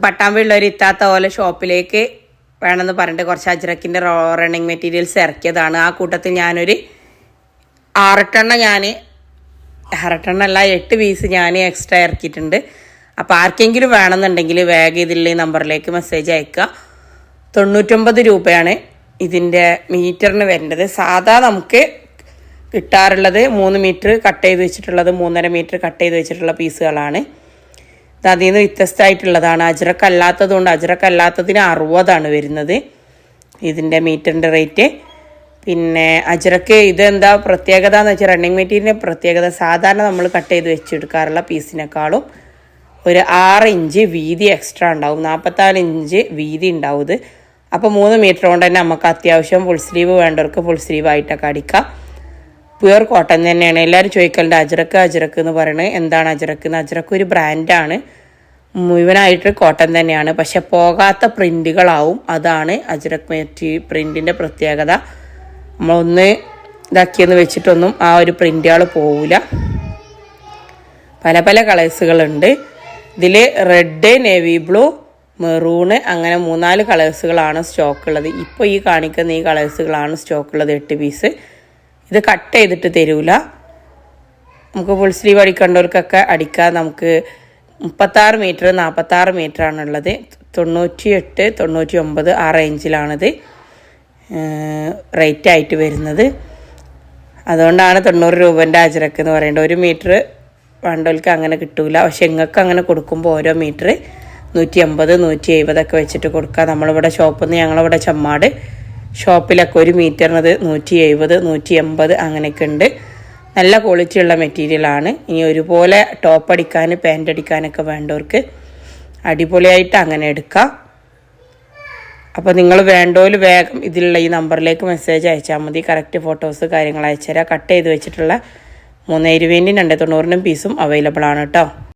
പട്ടാമ്പിയുള്ളവർ ഇത്താത്ത പോലെ ഷോപ്പിലേക്ക് വേണമെന്ന് പറഞ്ഞിട്ട് കുറച്ച് അജ്രക്കിൻ്റെ റണ്ണിങ് മെറ്റീരിയൽസ് ഇറക്കിയതാണ്. ആ കൂട്ടത്തിൽ ഞാനൊരു 8 പീസ് ഞാൻ എക്സ്ട്രാ ഇറക്കിയിട്ടുണ്ട്. അപ്പോൾ ആർക്കെങ്കിലും വേണമെന്നുണ്ടെങ്കിൽ വേഗം ഇതിലുള്ള ഈ നമ്പറിലേക്ക് മെസ്സേജ് അയക്കുക. 99 രൂപയാണ് ഇതിൻ്റെ മീറ്ററിന് വരേണ്ടത്. സാധാ നമുക്ക് കിട്ടാറുള്ളത് 3 മീറ്റർ കട്ട് ചെയ്ത് വെച്ചിട്ടുള്ളത്, 3.5 മീറ്റർ കട്ട് ചെയ്ത് വെച്ചിട്ടുള്ള പീസുകളാണ്. ഇത് അതിൽ നിന്ന് വ്യത്യസ്തമായിട്ടുള്ളതാണ്. അജ്രക്കല്ലാത്തതുകൊണ്ട് അജ്രക്കല്ലാത്തതിന് 60 വരുന്നത് ഇതിൻ്റെ മീറ്ററിൻ്റെ റേറ്റ്. പിന്നെ അജ്രക്ക് ഇതെന്താ പ്രത്യേകത എന്ന് വെച്ചാൽ, റണ്ണിങ് മെറ്റീരിയലിൻ്റെ പ്രത്യേകത സാധാരണ നമ്മൾ കട്ട് ചെയ്ത് വെച്ചെടുക്കാറുള്ള പീസിനേക്കാളും ഒരു 6 ഇഞ്ച് വീതി എക്സ്ട്രാ ഉണ്ടാവും. 44 ഇഞ്ച് വീതി ഉണ്ടാവും ഇത്. അപ്പോൾ 3 മീറ്റർ കൊണ്ട് തന്നെ നമുക്ക് അത്യാവശ്യം ഫുൾ സ്ലീവ് വേണ്ടവർക്ക് ഫുൾ സ്ലീവ് ആയിട്ടൊക്കെ അടിക്കാം. പ്യുവർ കോട്ടൺ തന്നെയാണ്. എല്ലാവരും ചോദിക്കലുണ്ട് അജ്രക്ക് എന്ന് പറയുന്നത്. എന്താണ് അജ്രക്ക്? അജ്രക്ക് ഒരു ബ്രാൻഡാണ്, മുഴുവനായിട്ട് കോട്ടൺ തന്നെയാണ്. പക്ഷെ പോകാത്ത പ്രിൻറ്റുകളാവും. അതാണ് അജ്രക്ക് പ്രിൻറ്റിൻ്റെ പ്രത്യേകത. നമ്മളൊന്ന് ഇതാക്കിയെന്ന് വെച്ചിട്ടൊന്നും ആ ഒരു പ്രിൻറ്റുകൾ പോവില്ല. പല പല കളേഴ്സുകളുണ്ട് ഇതിൽ. റെഡ്, നേവി ബ്ലൂ, മെറൂണ്, അങ്ങനെ 3-4 കളേഴ്സുകളാണ് സ്റ്റോക്കുള്ളത്. ഇപ്പോൾ ഈ കാണിക്കുന്ന ഈ കളേഴ്സുകളാണ് സ്റ്റോക്കുള്ളത്. 8 പീസ്. ഇത് കട്ട് ചെയ്തിട്ട് തരൂല. നമുക്ക് ഫുൾ സ്ലീവ് അടിക്കേണ്ടവർക്കൊക്കെ അടിക്കാം. നമുക്ക് 36 മീറ്റർ 46 മീറ്ററാണുള്ളത്. 98, 99 ആ റേഞ്ചിലാണിത് റേറ്റ് ആയിട്ട് വരുന്നത്. അതുകൊണ്ടാണ് 90 രൂപേൻ്റെ അജ്രക്ക് എന്ന് പറയേണ്ടത്. 1 മീറ്റർ വേണ്ടവർക്ക് അങ്ങനെ കിട്ടൂല. പക്ഷെ നിങ്ങൾക്ക് അങ്ങനെ കൊടുക്കുമ്പോൾ ഓരോ മീറ്റർ 150, 170 ഒക്കെ വെച്ചിട്ട് കൊടുക്കുക. നമ്മളിവിടെ ഷോപ്പിൽ നിന്ന്, ഞങ്ങളിവിടെ ചമ്മാട് ഷോപ്പിലൊക്കെ 1 മീറ്ററിനത് 170, 180 അങ്ങനെയൊക്കെ ഉണ്ട്. നല്ല ക്വാളിറ്റി ഉള്ള മെറ്റീരിയലാണ്. ഇനി ഒരുപോലെ ടോപ്പ് അടിക്കാൻ, പാൻറ് അടിക്കാനൊക്കെ വേണ്ടവർക്ക് അടിപൊളിയായിട്ട് അങ്ങനെ എടുക്കാം. അപ്പോൾ നിങ്ങൾ വേണ്ടോല് വേഗം ഇതിലുള്ള ഈ നമ്പറിലേക്ക് മെസ്സേജ് അയച്ചാൽ മതി. കറക്റ്റ് ഫോട്ടോസ് കാര്യങ്ങൾ അയച്ചുതരാം. കട്ട് ചെയ്ത് വെച്ചിട്ടുള്ള 320-290 പീസും അവൈലബിൾ ആണ് കേട്ടോ.